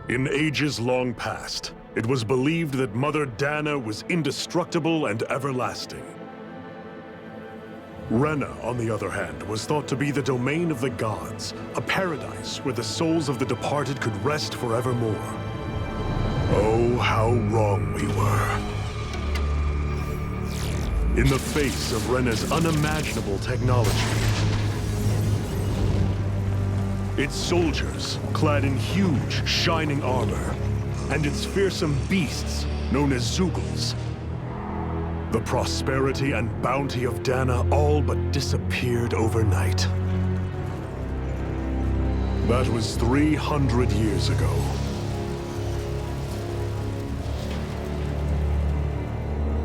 In ages long past, it was believed that Mother Dana was indestructible and everlasting. Rena, on the other hand, was thought to be the domain of the gods, a paradise where the souls of the departed could rest forevermore. Oh, how wrong we were. In the face of Rena's unimaginable technology, its soldiers, clad in huge, shining armor, and its fearsome beasts, known as Zeugles, the prosperity and bounty of Dana all but disappeared overnight. That was 300 years ago.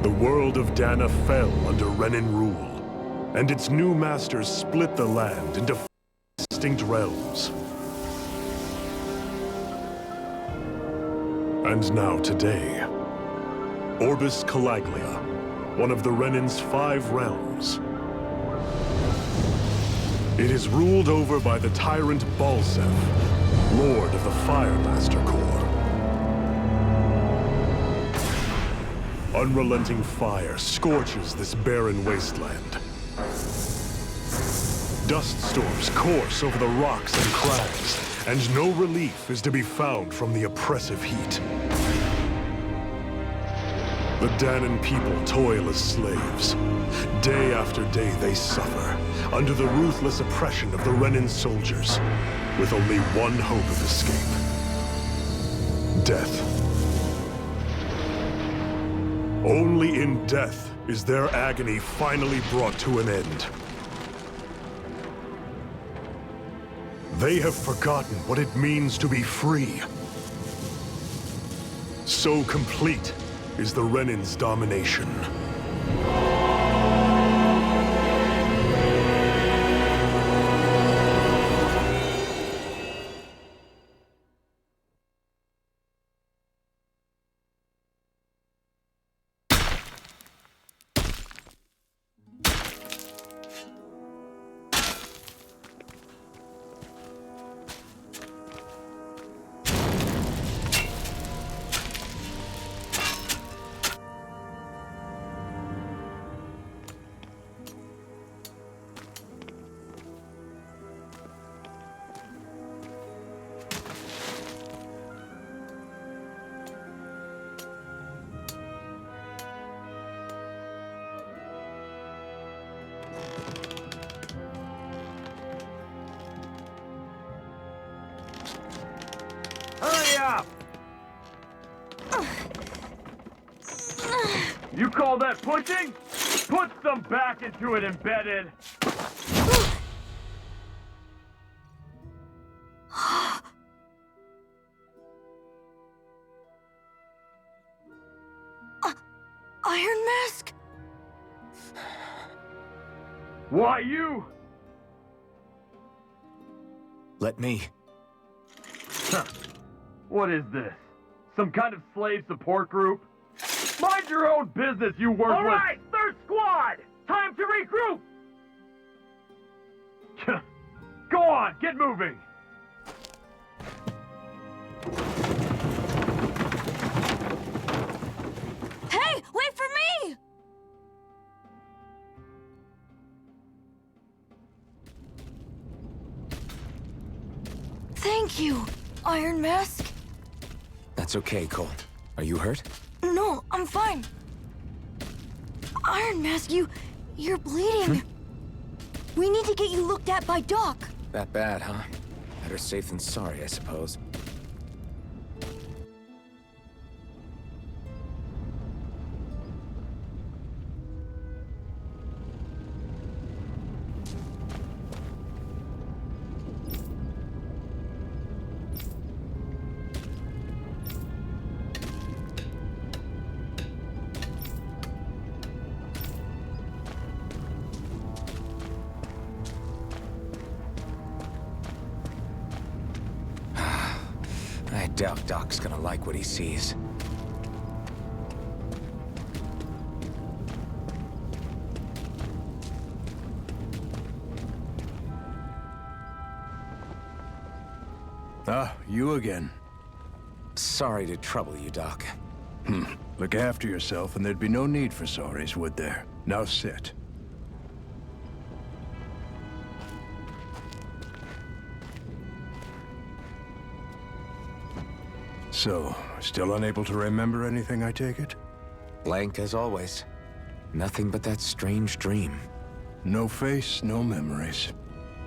The world of Dana fell under Renan rule, and its new masters split the land into distinct realms. And now today, Orbis Calaglia, one of the Renan's 5 realms. It is ruled over by the tyrant Balseph, Lord of the Firemaster Corps. Unrelenting fire scorches this barren wasteland. Dust storms course over the rocks and crags, and no relief is to be found from the oppressive heat. The Danan people toil as slaves. Day after day they suffer, under the ruthless oppression of the Renan soldiers, with only one hope of escape: death. Only in death is their agony finally brought to an end. They have forgotten what it means to be free. So complete is the Renan's domination. Hurry up! You call that pushing? Put some back into it, embedded! Iron Mask? Why you? Let me. Huh. What is this? Some kind of slave support group? Mind your own business, you worthless! All right, third squad! Time to regroup! Go on, get moving! Hey, wait for me! Thank you, Iron Mask. That's okay, Cole. Are you hurt? No, I'm fine. Iron Mask, you're bleeding. We need to get you looked at by Doc. That bad, huh? Better safe than sorry, I suppose. I doubt Doc's gonna like what he sees. Ah, you again. Sorry to trouble you, Doc. Look after yourself, and there'd be no need for sorries, would there? Now sit. So, still unable to remember anything, I take it? Blank as always. Nothing but that strange dream. No face, no memories.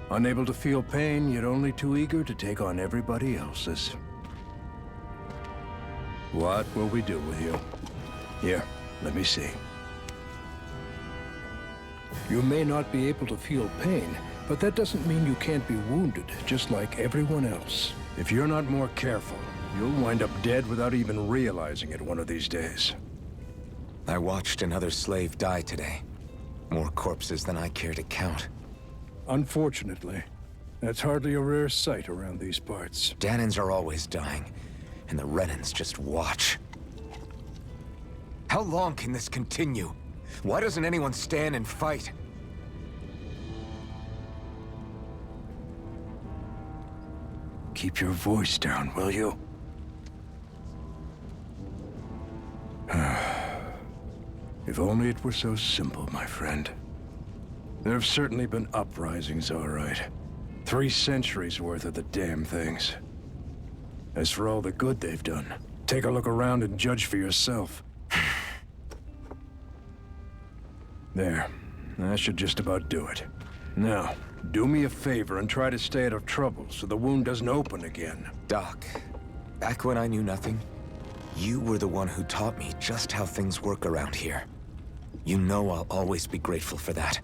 Unable to feel pain, yet only too eager to take on everybody else's. What will we do with you? Here, let me see. You may not be able to feel pain, but that doesn't mean you can't be wounded, just like everyone else. If you're not more careful, you'll wind up dead without even realizing it one of these days. I watched another slave die today. More corpses than I care to count. Unfortunately, that's hardly a rare sight around these parts. Danans are always dying, and the Renans just watch. How long can this continue? Why doesn't anyone stand and fight? Keep your voice down, will you? If only it were so simple, my friend. There have certainly been uprisings, all right. 3 centuries worth of the damn things. As for all the good they've done, take a look around and judge for yourself. There. That should just about do it. Now, do me a favor and try to stay out of trouble so the wound doesn't open again. Doc, back when I knew nothing, you were the one who taught me just how things work around here. You know I'll always be grateful for that,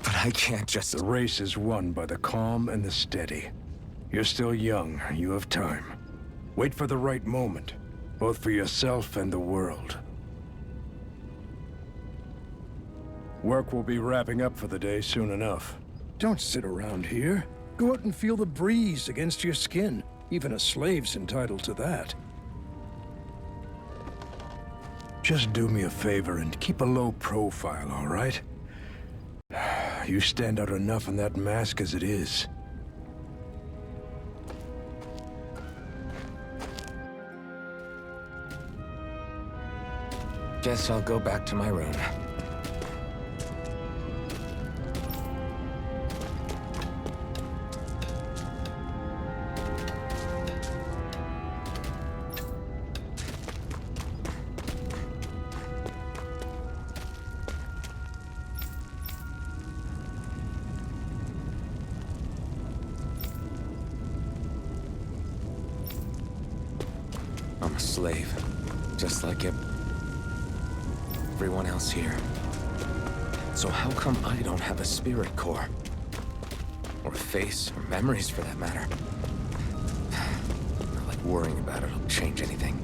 but I can't just... The race is won by the calm and the steady. You're still young, you have time. Wait for the right moment, both for yourself and the world. Work will be wrapping up for the day soon enough. Don't sit around here. Go out and feel the breeze against your skin. Even a slave's entitled to that. Just do me a favor and keep a low profile, all right? You stand out enough in that mask as it is. Guess I'll go back to my room. I'm a slave, just like everyone else here. So how come I don't have a spirit core? Or a face, or memories for that matter? Not like worrying about it'll change anything.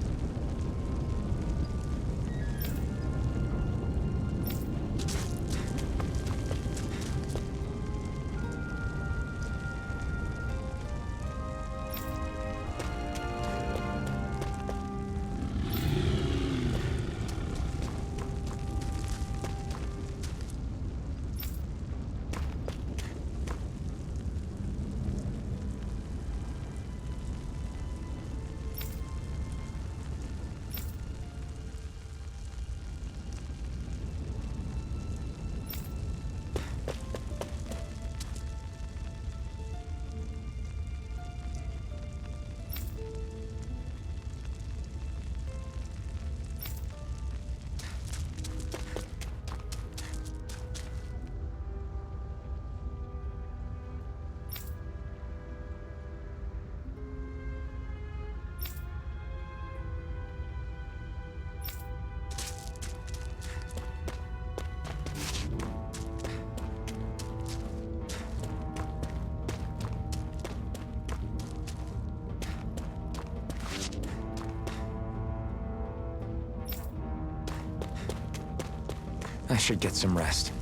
I should get some rest.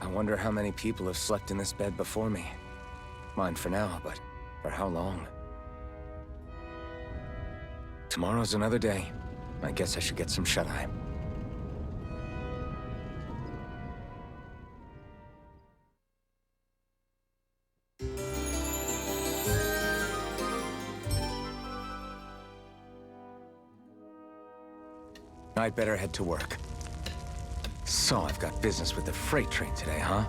I wonder how many people have slept in this bed before me. Mine for now, but For how long? Tomorrow's another day. I guess I should get some shut-eye. I'd better head to work. So I've got business with the freight train today, huh?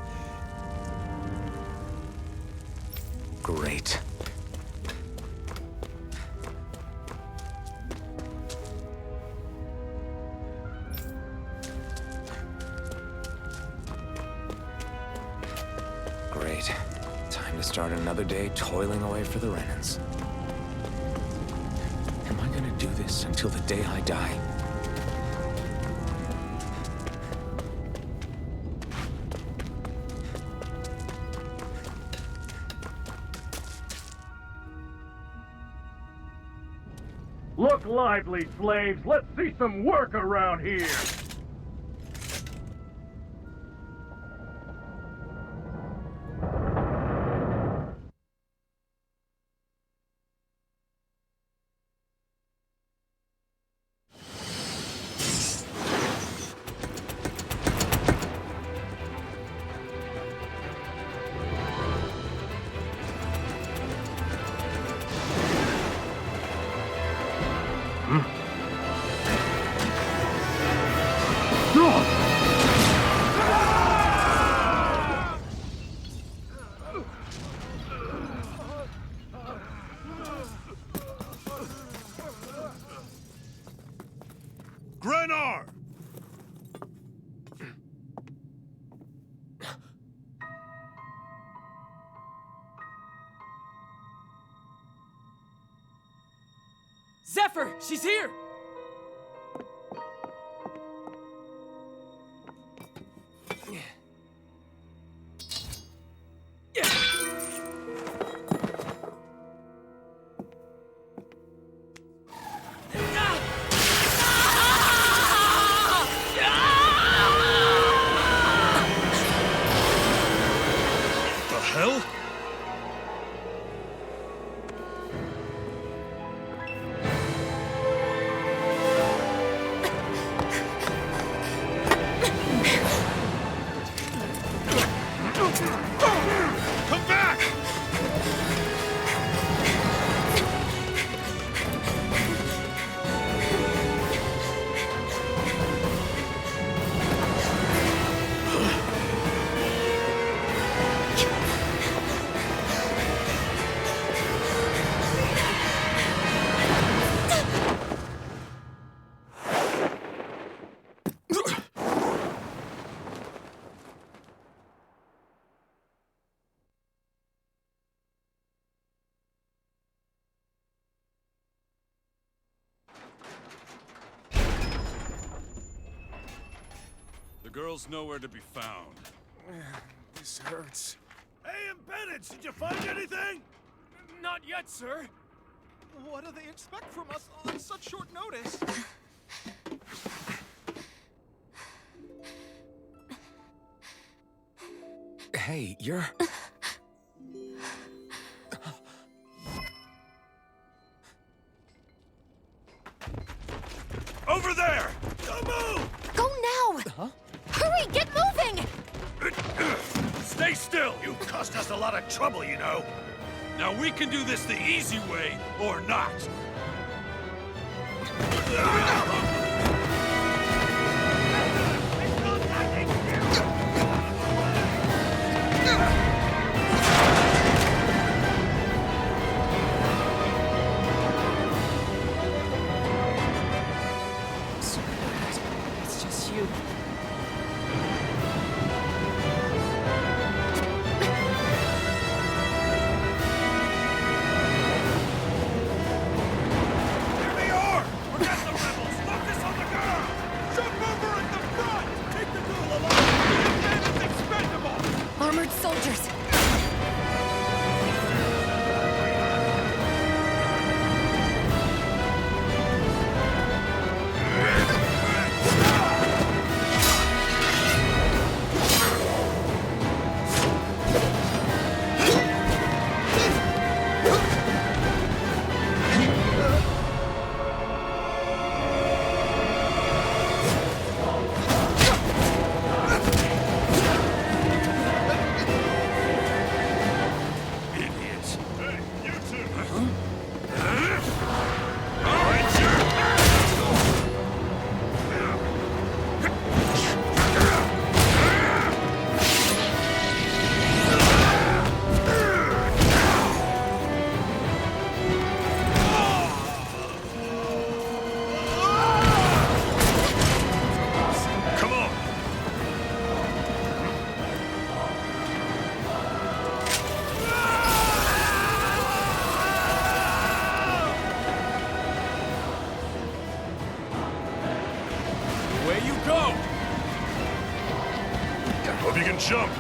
Great. Great. Time to start another day toiling away for the Renans. Am I gonna do this until the day I die? Look lively, slaves! Let's see some work around here! Grenar! Zephyr! She's here! The hell? Come back! The girl's nowhere to be found. This hurts. Hey, Embedded, did you find anything? Not yet, sir. What do they expect from us on such short notice? Hey, you're... Over there! Don't move! Go now! Huh? Hurry, get moving! Stay still! You caused us a lot of trouble, you know. Now we can do this the easy way, or not. It's just you. Here they are! Forget the rebels! Focus on the girl! Jump over at the front! Take the girl alive! The man is expendable! Armored soldiers! can jump.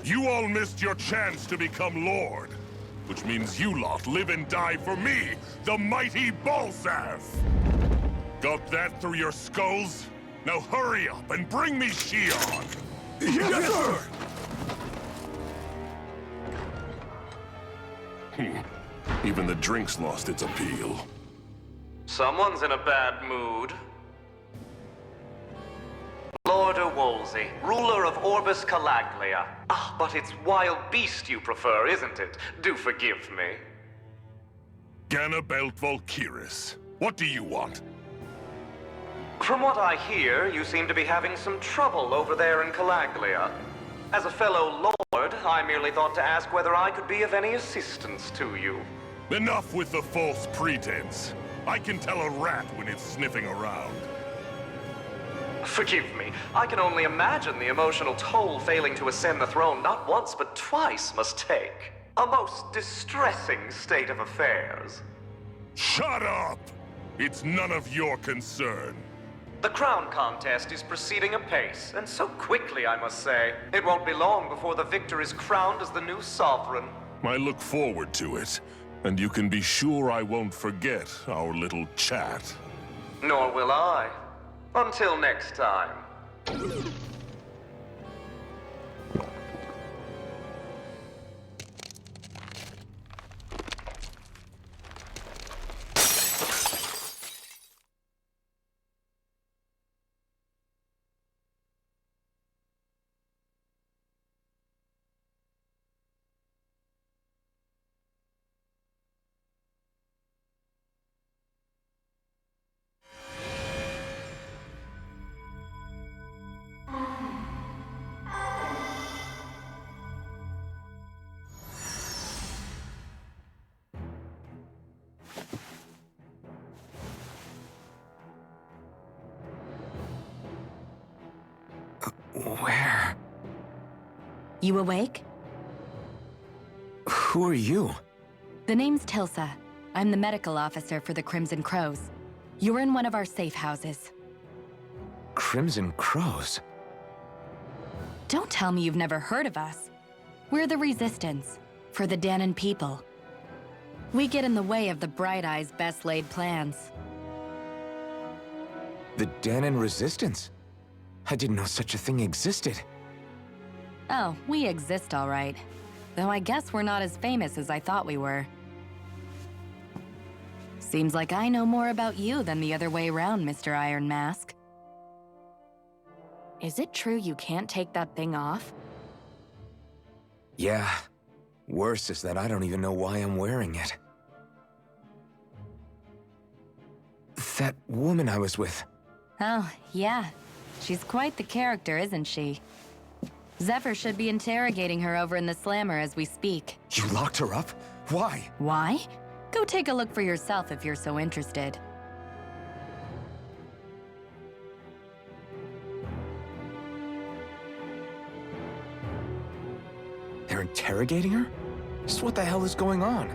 You all missed your chance to become Lord. Which means you lot live and die for me, the mighty Balzath! Got that through your skulls? Now hurry up and bring me Shion! Yes, sir! Even the drink's lost its appeal. Someone's in a bad mood. Lord Wolsey, ruler of Orbis Calaglia. Ah, but it's wild beast you prefer, isn't it? Do forgive me. Ganabelt Valkyris, what do you want? From what I hear, you seem to be having some trouble over there in Calaglia. As a fellow lord, I merely thought to ask whether I could be of any assistance to you. Enough with the false pretense. I can tell a rat when it's sniffing around. Forgive me, I can only imagine the emotional toll failing to ascend the throne not once but twice must take. A most distressing state of affairs. Shut up! It's none of your concern. The crown contest is proceeding apace, and so quickly, I must say. It won't be long before the victor is crowned as the new sovereign. I look forward to it, and you can be sure I won't forget our little chat. Nor will I. Until next time. Where? You awake? Who are you? The name's Tilsa. I'm the medical officer for the Crimson Crows. You're in one of our safe houses. Crimson Crows? Don't tell me you've never heard of us. We're the Resistance, for the Dahnan people. We get in the way of the Bright Eye's best-laid plans. The Dahnan Resistance? I didn't know such a thing existed. Oh, we exist all right. Though I guess we're not as famous as I thought we were. Seems like I know more about you than the other way around, Mr. Iron Mask. Is it true you can't take that thing off? Yeah. Worse is that I don't even know why I'm wearing it. That woman I was with. Oh, yeah. She's quite the character, isn't she? Zephyr should be interrogating her over in the Slammer as we speak. You locked her up? Why? Why? Go take a look for yourself if you're so interested. They're interrogating her? Just what the hell is going on?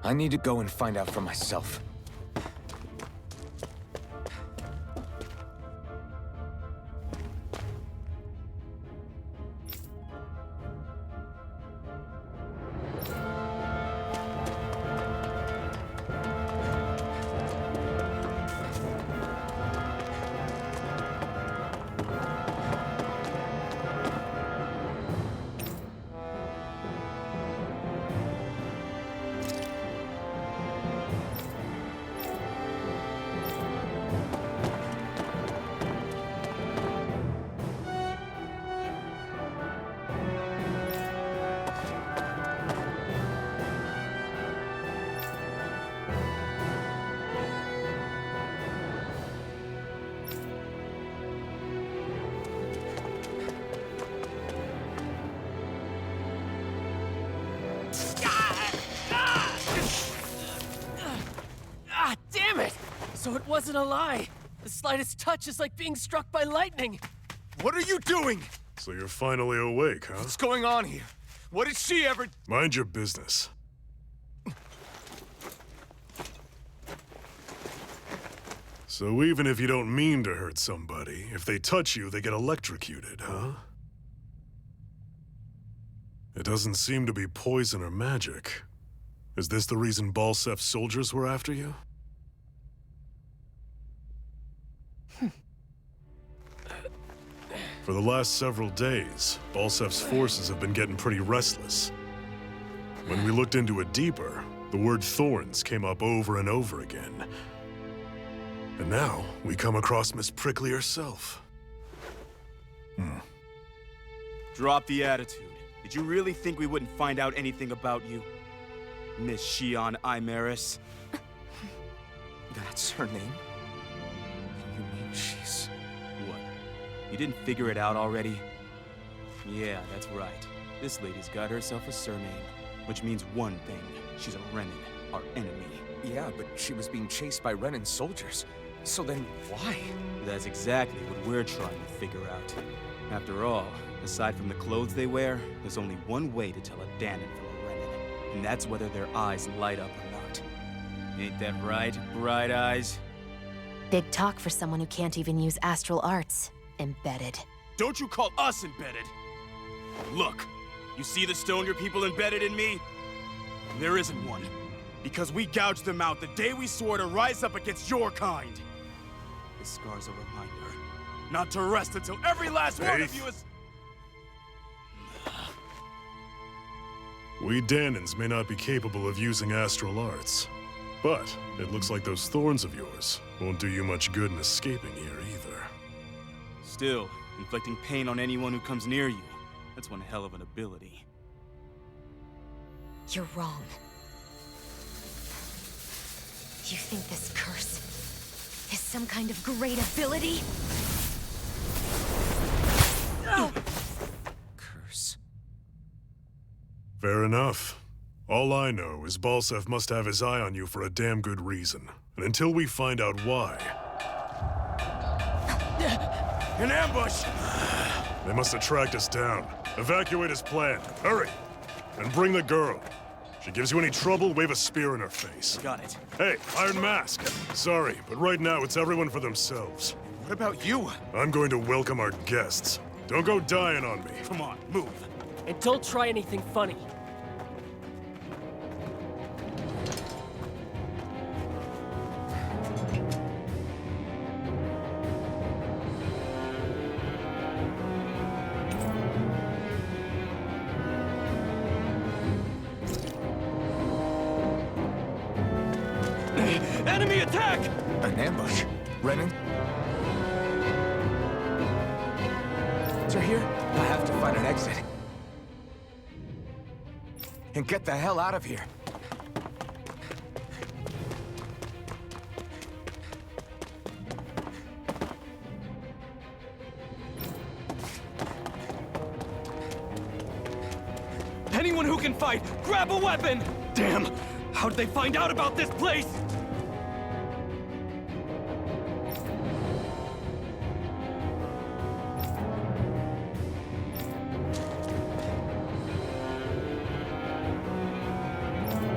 I need to go and find out for myself. So it wasn't a lie. The slightest touch is like being struck by lightning. What are you doing? So you're finally awake, huh? What's going on here? What did she ever... Mind your business. So even if you don't mean to hurt somebody, if they touch you, they get electrocuted, huh? It doesn't seem to be poison or magic. Is this the reason Balsef's soldiers were after you? For the last several days, Balsef's forces have been getting pretty restless. When we looked into it deeper, the word thorns came up over and over again. And now, we come across Miss Prickly herself. Drop the attitude. Did you really think we wouldn't find out anything about you? Miss Shion Imaris? That's her name? You mean she's... What? You didn't figure it out already? Yeah, that's right. This lady's got herself a surname, which means one thing. She's a Renin, our enemy. Yeah, but she was being chased by Renin soldiers. So then, why? That's exactly what we're trying to figure out. After all, aside from the clothes they wear, there's only one way to tell a Danon from a Renin, and that's whether their eyes light up or not. Ain't that right, Bright Eyes? Big talk for someone who can't even use astral arts. Embedded. Don't you call us embedded! Look, you see the stone your people embedded in me? There isn't one. Because we gouged them out the day we swore to rise up against your kind. This scar's a reminder, not to rest until every last one of you is... We Danons may not be capable of using astral arts, but it looks like those thorns of yours won't do you much good in escaping here either. Still, inflicting pain on anyone who comes near you, that's one hell of an ability. You're wrong. You think this curse is some kind of great ability? No! Curse. Fair enough. All I know is Balsef must have his eye on you for a damn good reason. And until we find out why... An ambush! They must have tracked us down. Evacuate as planned. Hurry! And bring the girl. She gives you any trouble, wave a spear in her face. Got it. Hey, Iron Mask. Sorry, but right now it's everyone for themselves. What about you? I'm going to welcome our guests. Don't go dying on me. Come on, move. And don't try anything funny. Enemy attack! An ambush? Renin? They're here? I have to find an exit. And get the hell out of here. Anyone who can fight, grab a weapon! Damn! How'd they find out about this place?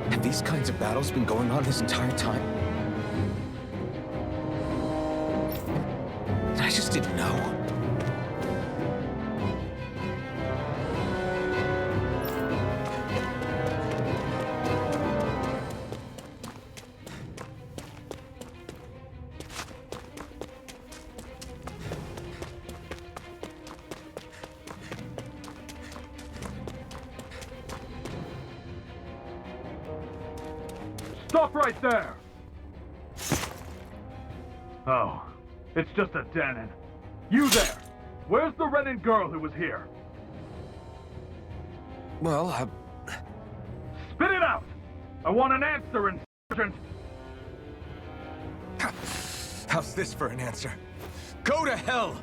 Have these kinds of battles been going on this entire time? I just didn't know. Stop right there! Oh, it's just a Danon. You there! Where's the Renin girl who was here? Well, Spit it out! I want an answer, Insurgent! how's this for an answer? Go to hell!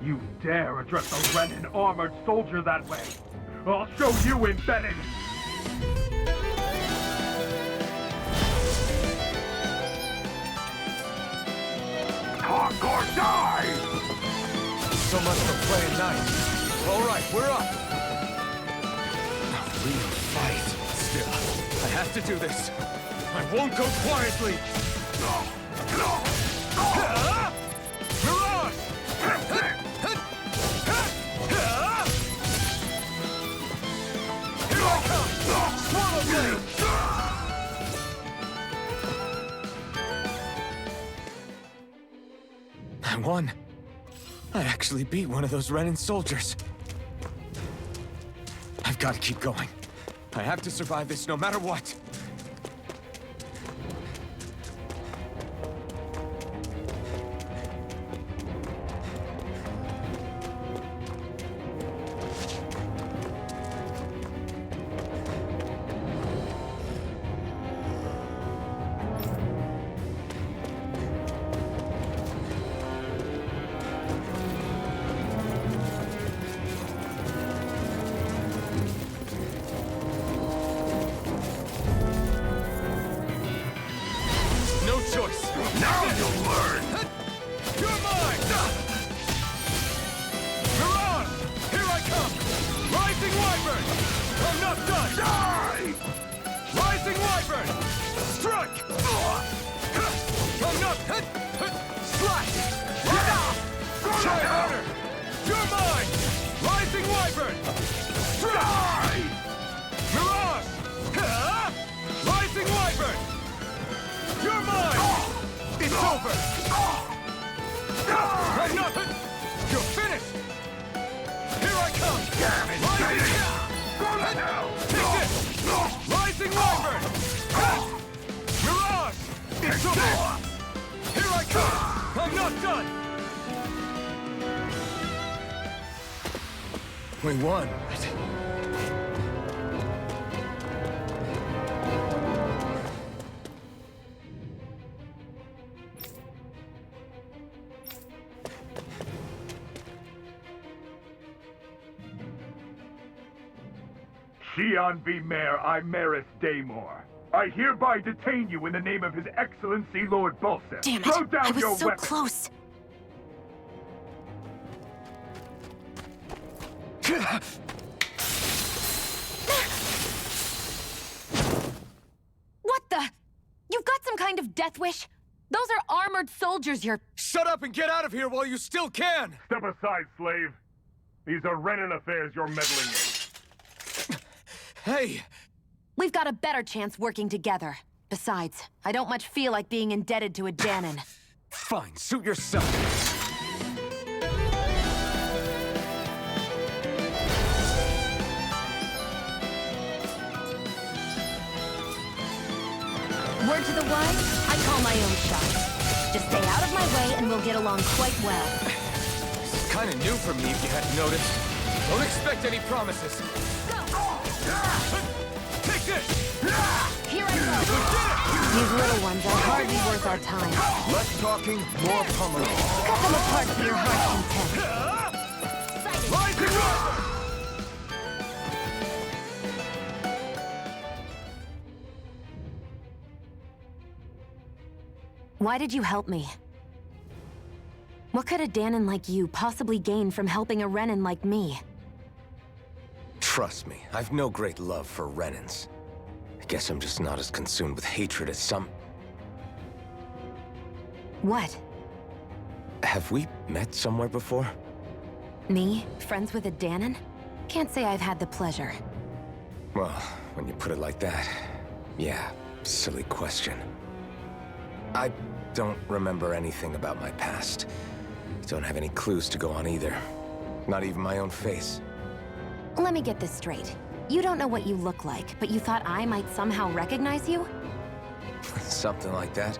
You dare address a Renin armored soldier that way? I'll show you embedded! Talk or die! So much for playing nice. All right, we're up. A real fight. Still, I have to do this. I won't go quietly. Mirage! Here I come! Swallow Blade! I won. I actually beat one of those Renan soldiers. I've got to keep going. I have to survive this no matter what. No choice. Now you'll learn! You're mine! Mirage! Here I come! Rising Wyvern! I'm not done! Die! Rising Wyvern! Strike! I'm not... Slash! Try harder! You're mine! Rising Wyvern! Strike! Mirage! Rising Wyvern! You're mine! It's over! I'm not... You're finished! Here I come! Damn it, Satan! Go to hell! Take this! Rising Wyvern! Mirage! It's over! Here I come! I'm not done! We won. Xi'an V. Mayor Imaris Daymore. I hereby detain you in the name of His Excellency Lord Bulseth. Damn it! Throw down I was your so weapon. close. What the? You've got some kind of death wish? Those are armored soldiers you're... Shut up and get out of here while you still can! Step aside, slave. These are Renan affairs you're meddling in. Hey! We've got a better chance working together. Besides, I don't much feel like being indebted to a Danon. Fine, suit yourself. Word to the wise, I call my own shots. Just stay out of my way and we'll get along quite well. This is kind of new for me, if you hadn't noticed. Don't expect any promises. Take this! Here I go! These little ones are hardly worth our time. Less talking, more pummeling. Cut them apart for your heart's content. Rising up! Why did you help me? What could a Danon like you possibly gain from helping a Renan like me? Trust me, I've no great love for Renans. I guess I'm just not as consumed with hatred as some... What? Have we met somewhere before? Me? Friends with a Danon? Can't say I've had the pleasure. Well, when you put it like that, yeah, silly question. I don't remember anything about my past. Don't have any clues to go on either. Not even my own face. Let me get this straight. You don't know what you look like, but you thought I might somehow recognize you? Something like that.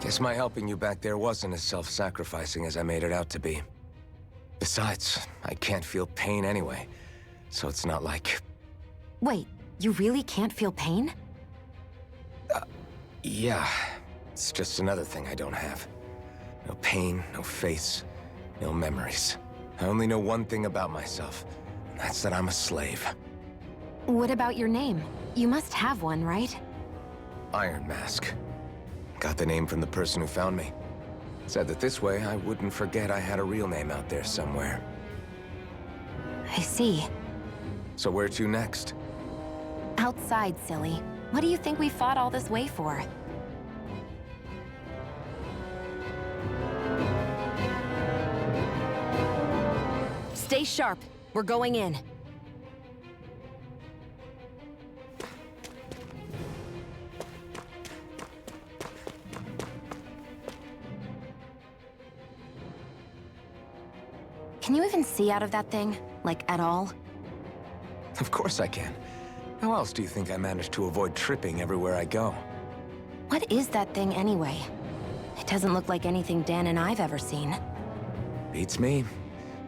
Guess my helping you back there wasn't as self-sacrificing as I made it out to be. Besides, I can't feel pain anyway, so it's not like... Wait, you really can't feel pain? Yeah. It's just another thing I don't have. No pain, no face, no memories. I only know one thing about myself. And that's that I'm a slave. What about your name? You must have one, right? Iron Mask. Got the name from the person who found me. Said that this way I wouldn't forget I had a real name out there somewhere. I see. So where to next? Outside, silly. What do you think we fought all this way for? Stay sharp. We're going in. Can you even see out of that thing? Like, at all? Of course I can. How else do you think I managed to avoid tripping everywhere I go? What is that thing anyway? It doesn't look like anything Dan and I've ever seen. Beats me.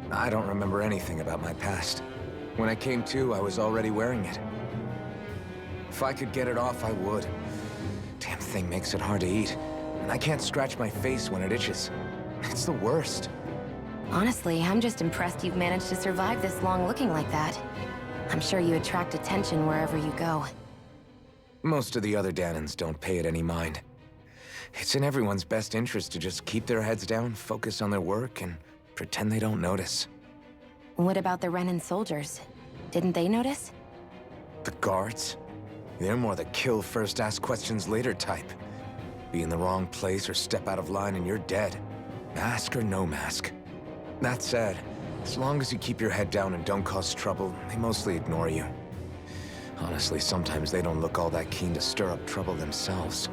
I don't remember anything about my past. When I came to, I was already wearing it. If I could get it off, I would. Damn thing makes it hard to eat. And I can't scratch my face when it itches. It's the worst. Honestly, I'm just impressed you've managed to survive this long looking like that. I'm sure you attract attention wherever you go. Most of the other Danans don't pay it any mind. It's in everyone's best interest to just keep their heads down, focus on their work, and pretend they don't notice. What about the Renan soldiers? Didn't they notice? The guards? They're more the kill first, ask questions later type. Be in the wrong place or step out of line and you're dead. Mask or no mask. That said, as long as you keep your head down and don't cause trouble, they mostly ignore you. Honestly, sometimes they don't look all that keen to stir up trouble themselves.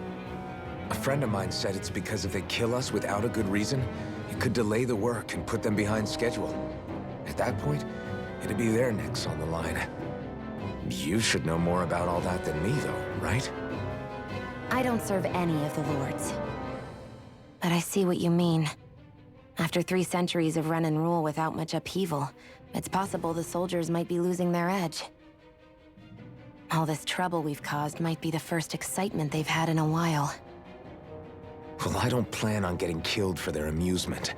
A friend of mine said it's because if they kill us without a good reason, it could delay the work and put them behind schedule. At that point, it'd be their necks on the line. You should know more about all that than me, though, right? I don't serve any of the lords. But I see what you mean. After 3 centuries of Renan rule without much upheaval, it's possible the soldiers might be losing their edge. All this trouble we've caused might be the first excitement they've had in a while. Well, I don't plan on getting killed for their amusement.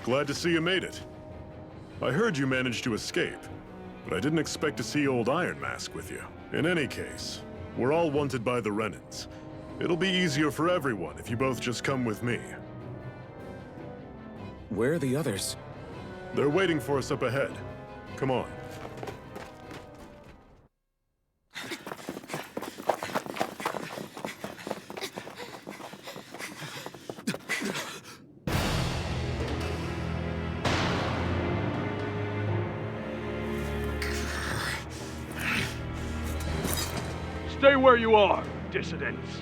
Glad to see you made it. I heard you managed to escape, but I didn't expect to see old Iron Mask with you. In any case, we're all wanted by the Renans. It'll be easier for everyone if you both just come with me. Where are the others? They're waiting for us up ahead. Come on. Stay where you are, dissidents.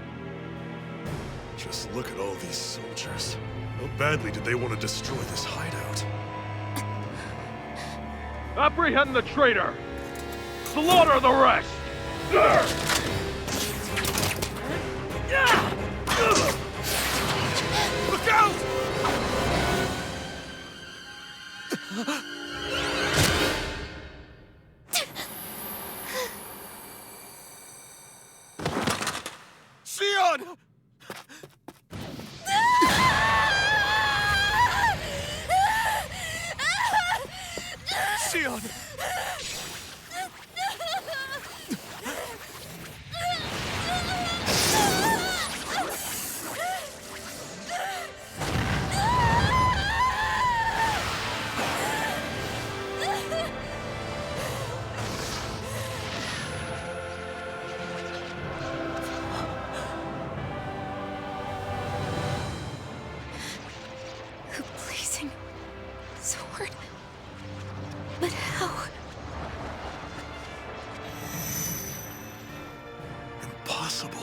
Just look at all these soldiers. How badly did they want to destroy this hideout? Apprehend the traitor! Slaughter the rest! Look out! Sion! Sion! A blazing sword. But how? Impossible.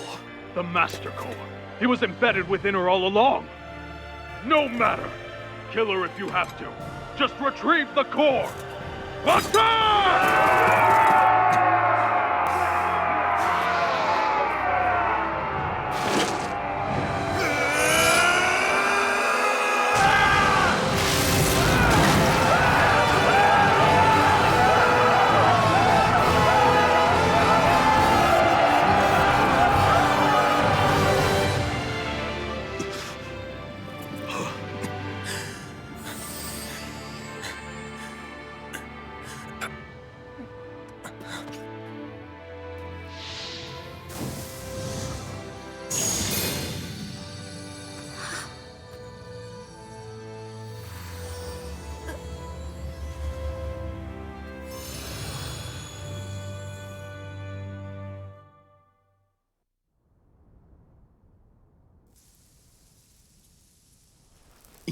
The Master Core. He was embedded within her all along. No matter. Kill her if you have to. Just retrieve the core. Attack!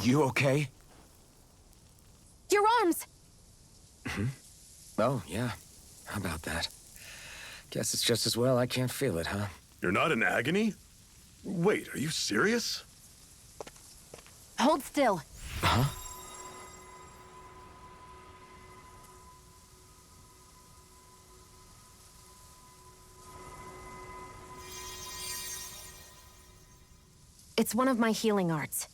You okay? Your arms! Oh, yeah. How about that? Guess it's just as well I can't feel it, huh? You're not in agony? Wait, are you serious? Hold still. Huh? It's one of my healing arts.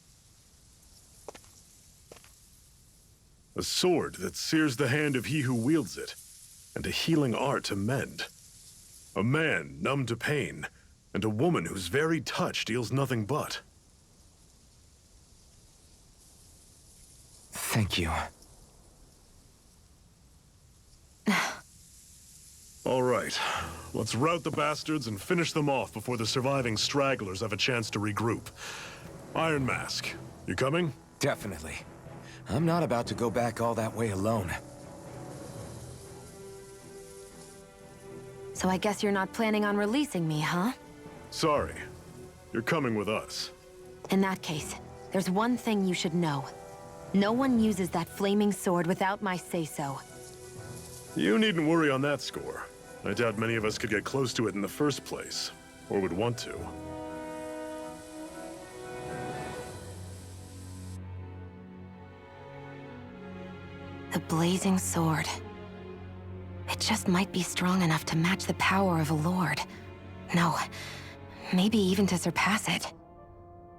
A sword that sears the hand of he who wields it, and a healing art to mend. A man numb to pain, and a woman whose very touch deals nothing but. Thank you. All right, let's rout the bastards and finish them off before the surviving stragglers have a chance to regroup. Iron Mask, you coming? Definitely. I'm not about to go back all that way alone. So I guess you're not planning on releasing me, huh? Sorry. You're coming with us. In that case, there's one thing you should know. No one uses that flaming sword without my say-so. You needn't worry on that score. I doubt many of us could get close to it in the first place, or would want to. The blazing sword. It just might be strong enough to match the power of a lord. No, maybe even to surpass it.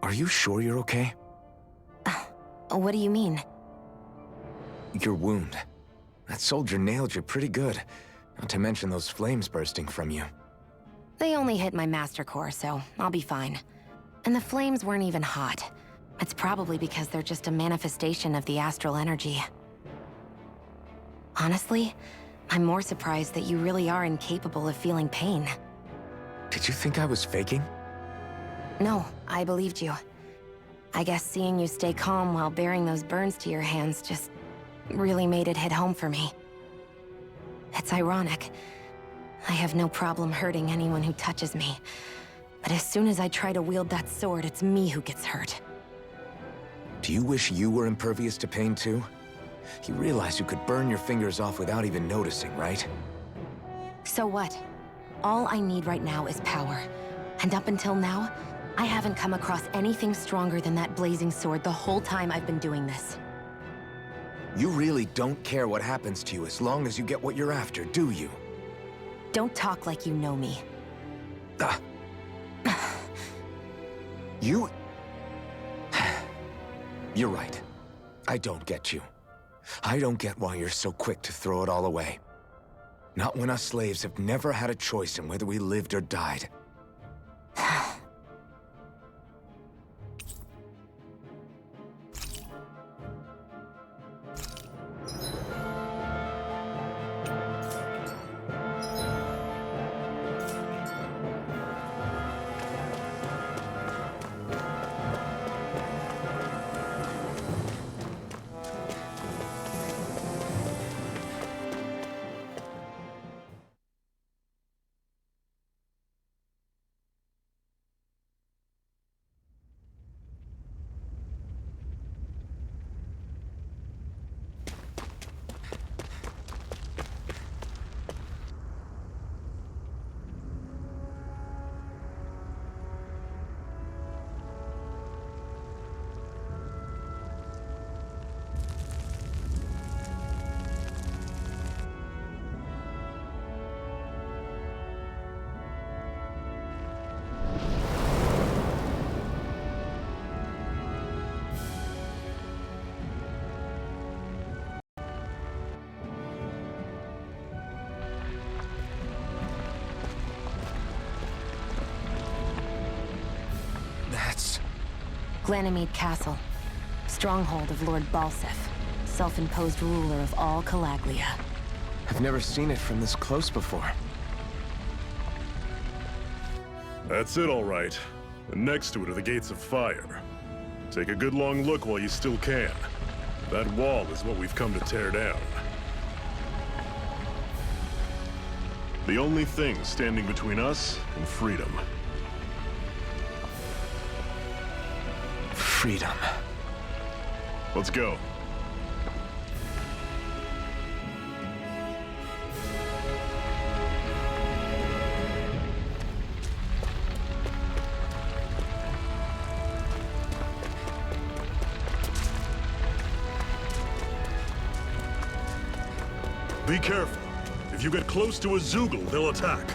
Are you sure you're okay? What do you mean? Your wound. That soldier nailed you pretty good. Not to mention those flames bursting from you. They only hit my master core, so I'll be fine. And the flames weren't even hot. It's probably because they're just a manifestation of the astral energy. Honestly, I'm more surprised that you really are incapable of feeling pain. Did you think I was faking? No, I believed you. I guess seeing you stay calm while bearing those burns to your hands just really made it hit home for me. It's ironic. I have no problem hurting anyone who touches me. But as soon as I try to wield that sword, it's me who gets hurt. Do you wish you were impervious to pain too? You realize you could burn your fingers off without even noticing, right? So what? All I need right now is power. And up until now, I haven't come across anything stronger than that blazing sword the whole time I've been doing this. You really don't care what happens to you as long as you get what you're after, do you? Don't talk like you know me. You... You're right. I don't get you. I don't get why you're so quick to throw it all away. Not when us slaves have never had a choice in whether we lived or died. Glanimede Castle, stronghold of Lord Balseph, self-imposed ruler of all Calaglia. I've never seen it from this close before. That's it, all right. And next to it are the Gates of Fire. Take a good long look while you still can. That wall is what we've come to tear down. The only thing standing between us and freedom. Freedom. Let's go. Be careful. If you get close to a Zoogle, they'll attack.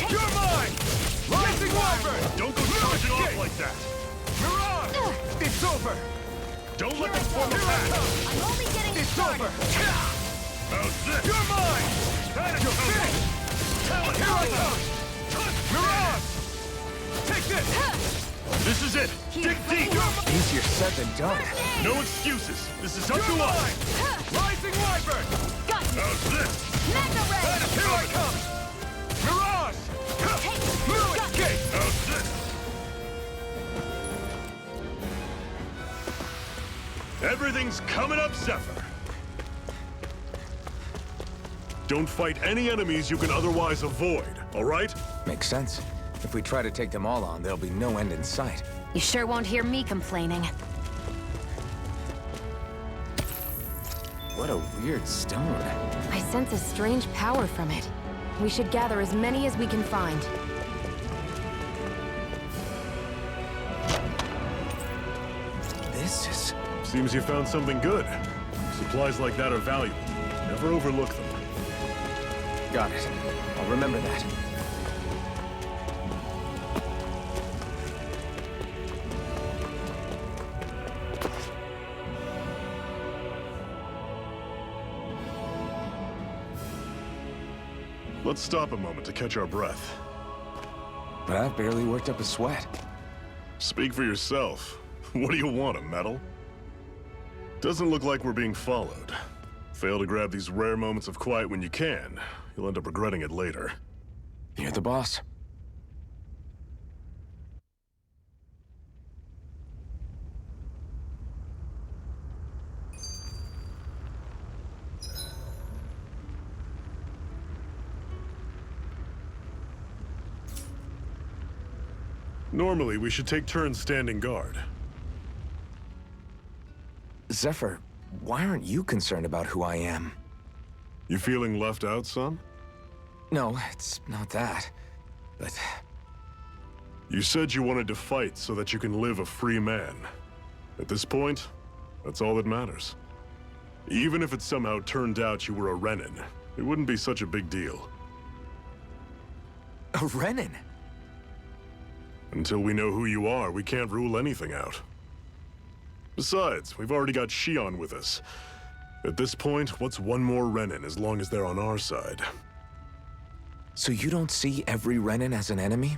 You're mine! Rising Wyvern! Don't go charging off like that! Mirage! It's over! Don't let them form a pack! I'm only getting It's started. over! How's this? You're mine! You're finished! Here I come! Mirage! Take this! This is it! Dig deep! Easier said than done. No excuses! This is up You're to mine! us! Rising Wyvern! Got you. How's this? Mega Ray. Here I come! Mirage! No escape! How's this? Everything's coming up, Zephyr! Don't fight any enemies you can otherwise avoid, all right? Makes sense. If we try to take them all on, there'll be no end in sight. You sure won't hear me complaining. What a weird stone. I sense a strange power from it. We should gather as many as we can find. This is... Seems you found something good. Supplies like that are valuable. Never overlook them. Got it. I'll remember that. Let's stop a moment to catch our breath. But I've barely worked up a sweat. Speak for yourself. What do you want, a medal? Doesn't look like we're being followed. Fail to grab these rare moments of quiet when you can. You'll end up regretting it later. You're the boss. Normally, we should take turns standing guard. Zephyr, why aren't you concerned about who I am? You feeling left out, son? No, it's not that. But... You said you wanted to fight so that you can live a free man. At this point, that's all that matters. Even if it somehow turned out you were a Renin, it wouldn't be such a big deal. A Renin? Until we know who you are, we can't rule anything out. Besides, we've already got Shion with us. At this point, what's one more Renin as long as they're on our side? So you don't see every Renin as an enemy?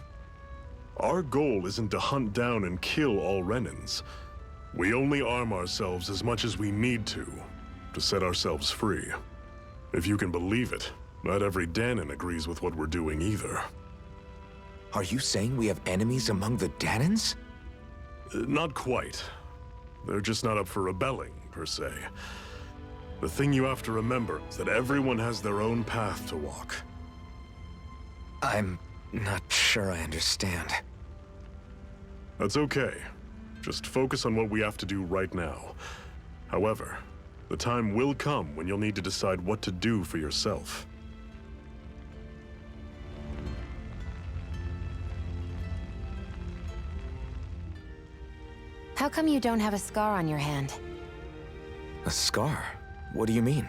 Our goal isn't to hunt down and kill all Renins. We only arm ourselves as much as we need to set ourselves free. If you can believe it, not every Dahnan agrees with what we're doing either. Are you saying we have enemies among the Dahnans? Not quite. They're just not up for rebelling, per se. The thing you have to remember is that everyone has their own path to walk. I'm not sure I understand. That's okay. Just focus on what we have to do right now. However, the time will come when you'll need to decide what to do for yourself. How come you don't have a scar on your hand? A scar? What do you mean?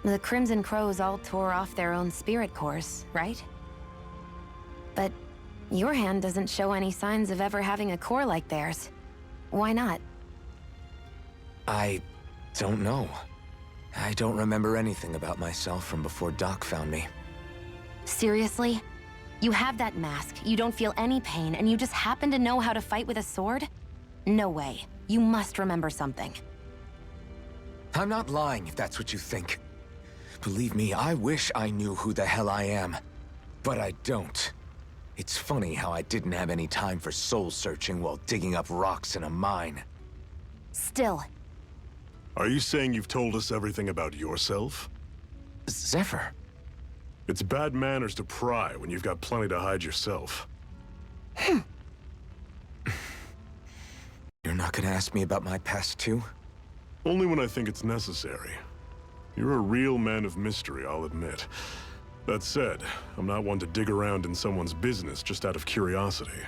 The Crimson Crows all tore off their own spirit cores, right? But your hand doesn't show any signs of ever having a core like theirs. Why not? I don't know. I don't remember anything about myself from before Doc found me. Seriously? You have that mask, you don't feel any pain, and you just happen to know how to fight with a sword? No way. You must remember something. I'm not lying if that's what you think. Believe me, I wish I knew who the hell I am. But I don't. It's funny how I didn't have any time for soul-searching while digging up rocks in a mine. Still, Are you saying you've told us everything about yourself? Zephyr? It's bad manners to pry when you've got plenty to hide yourself. You're not gonna ask me about my past too? Only when I think it's necessary. You're a real man of mystery, I'll admit. That said, I'm not one to dig around in someone's business just out of curiosity.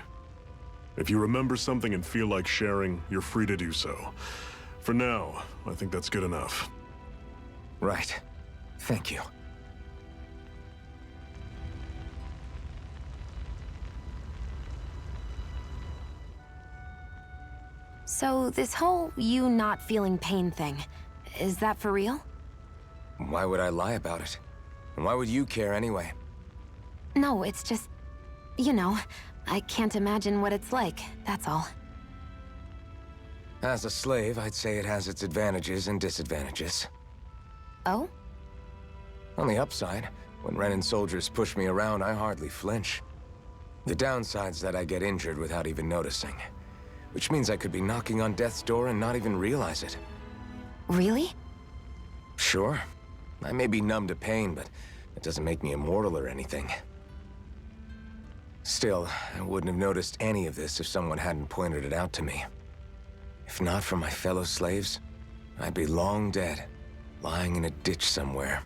If you remember something and feel like sharing, you're free to do so. For now, I think that's good enough. Right. Thank you. so this whole you not feeling pain thing, is that for real? Why would I lie about it? And why would you care anyway? No, it's just, you know, I can't imagine what it's like, that's all. As a slave, I'd say it has its advantages and disadvantages. Oh? On the upside, when Renan soldiers push me around, I hardly flinch. The downside's that I get injured without even noticing. Which means I could be knocking on death's door and not even realize it. Really? Sure. I may be numb to pain, but it doesn't make me immortal or anything. Still, I wouldn't have noticed any of this if someone hadn't pointed it out to me. If not for my fellow slaves, I'd be long dead, lying in a ditch somewhere.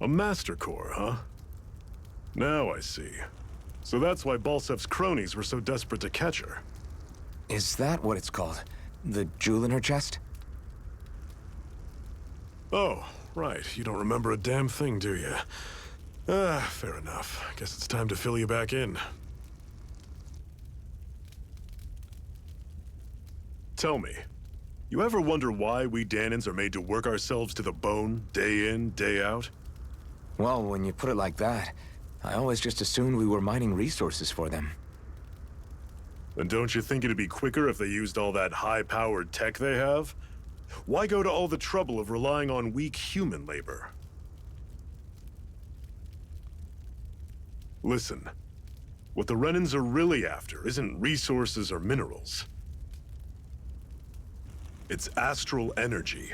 A Master Core, huh? Now I see. So that's why Balsef's cronies were so desperate to catch her. Is that what it's called? The jewel in her chest? Oh, right. You don't remember a damn thing, do you? Fair enough. Guess it's time to fill you back in. Tell me, you ever wonder why we Dahnans are made to work ourselves to the bone, day in, day out? Well, when you put it like that, I always just assumed we were mining resources for them. And don't you think it'd be quicker if they used all that high-powered tech they have? Why go to all the trouble of relying on weak human labor? Listen, what the Renans are really after isn't resources or minerals. It's astral energy.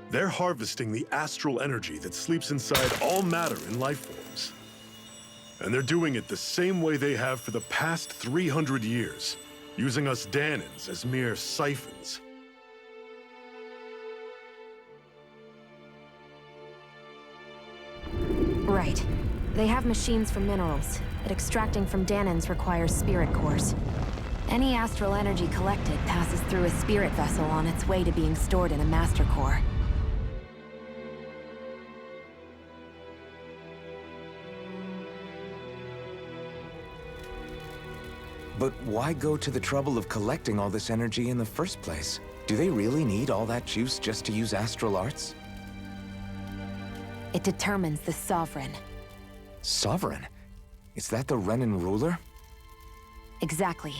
They're harvesting the astral energy that sleeps inside all matter in life forms. And they're doing it the same way they have for the past 300 years, using us Dahnans as mere siphons. Right. They have machines for minerals, but extracting from Dahnans requires spirit cores. Any astral energy collected passes through a spirit vessel on its way to being stored in a Master Core. But why go to the trouble of collecting all this energy in the first place? Do they really need all that juice just to use astral arts? It determines the Sovereign. Sovereign? Is that the Renan ruler? Exactly.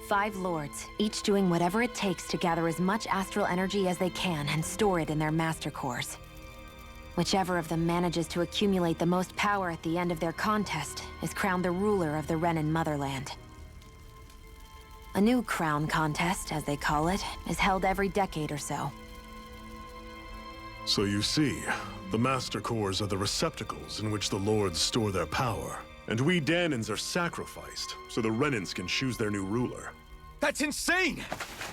5 lords, each doing whatever it takes to gather as much astral energy as they can and store it in their Master Cores. Whichever of them manages to accumulate the most power at the end of their contest is crowned the ruler of the Renan motherland. A new crown contest, as they call it, is held every decade or so. So you see, the Master Cores are the receptacles in which the Lords store their power. And we Dahnans are sacrificed, so the Renans can choose their new ruler. That's insane!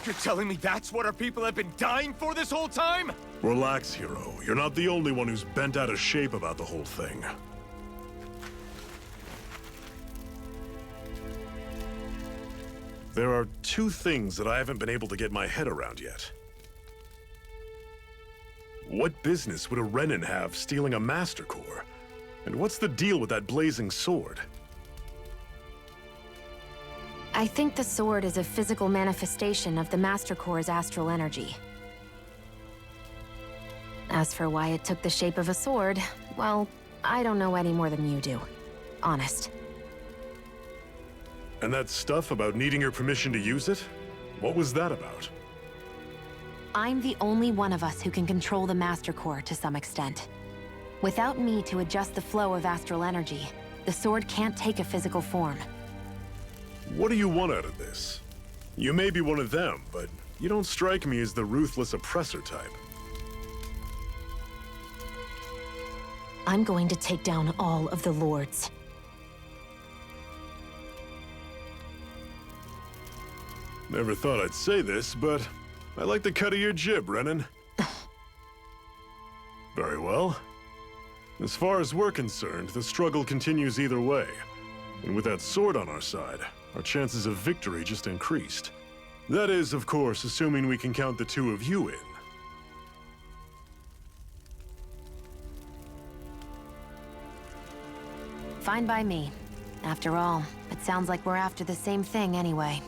You're telling me that's what our people have been dying for this whole time? Relax, hero. You're not the only one who's bent out of shape about the whole thing. There are two things that I haven't been able to get my head around yet. What business would a Renan have stealing a Master Core? And what's the deal with that blazing sword? I think the sword is a physical manifestation of the Master Core's astral energy. As for why it took the shape of a sword, well, I don't know any more than you do. Honest. And that stuff about needing your permission to use it? What was that about? I'm the only one of us who can control the Master Core to some extent. Without me to adjust the flow of astral energy, the sword can't take a physical form. What do you want out of this? You may be one of them, but you don't strike me as the ruthless oppressor type. I'm going to take down all of the Lords. Never thought I'd say this, but I like the cut of your jib, Renan. Very well. As far as we're concerned, the struggle continues either way. And with that sword on our side, our chances of victory just increased. That is, of course, assuming we can count the two of you in. Fine by me. After all, it sounds like we're after the same thing anyway.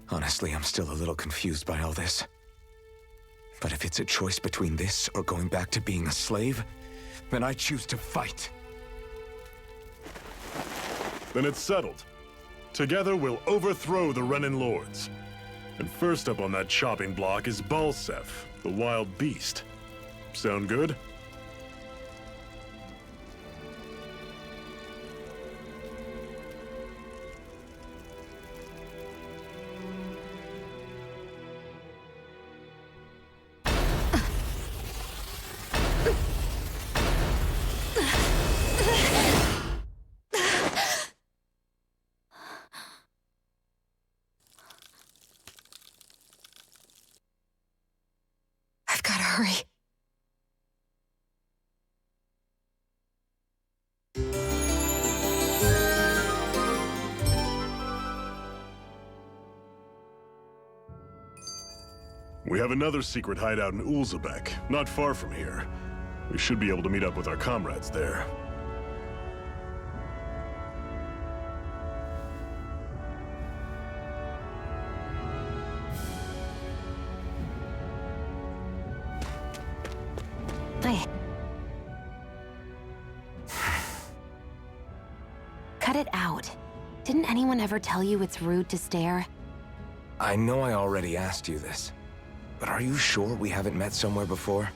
Honestly, I'm still a little confused by all this. But if it's a choice between this or going back to being a slave, then I choose to fight. Then it's settled. Together, we'll overthrow the Renan Lords. And first up on that chopping block is Balseph, the wild beast. Sound good? I've gotta hurry. We have another secret hideout in Ulzebek, not far from here. We should be able to meet up with our comrades there. Hey. Cut it out. Didn't anyone ever tell you it's rude to stare? I know I already asked you this, but are you sure we haven't met somewhere before?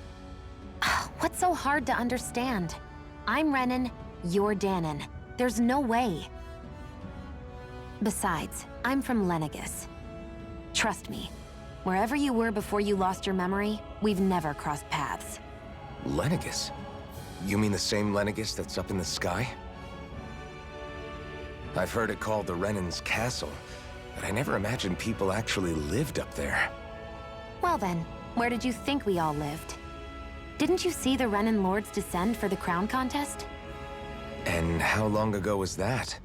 What's so hard to understand? I'm Renan, you're Dahnan. There's no way. Besides, I'm from Lenegis. Trust me, wherever you were before you lost your memory, we've never crossed paths. Lenegis? You mean the same Lenegis that's up in the sky? I've heard it called the Renan's Castle, but I never imagined people actually lived up there. Well then, where did you think we all lived? Didn't you see the Renan Lords descend for the crown contest? And how long ago was that?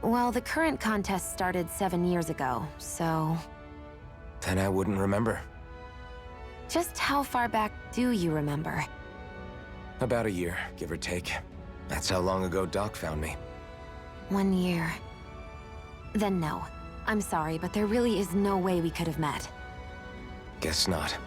Well, the current contest started 7 years ago, so... Then I wouldn't remember. Just how far back do you remember? About a year, give or take. That's how long ago Doc found me. 1 year. Then no. I'm sorry, but there really is no way we could have met. Guess not.